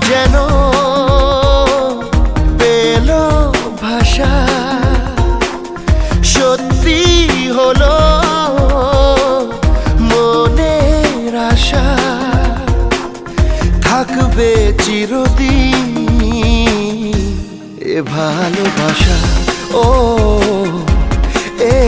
যেন পেল ভাষা, সত্যি হলো মনের আশা, থাকবে চিরদিন এ ভালোবাসা। ও এ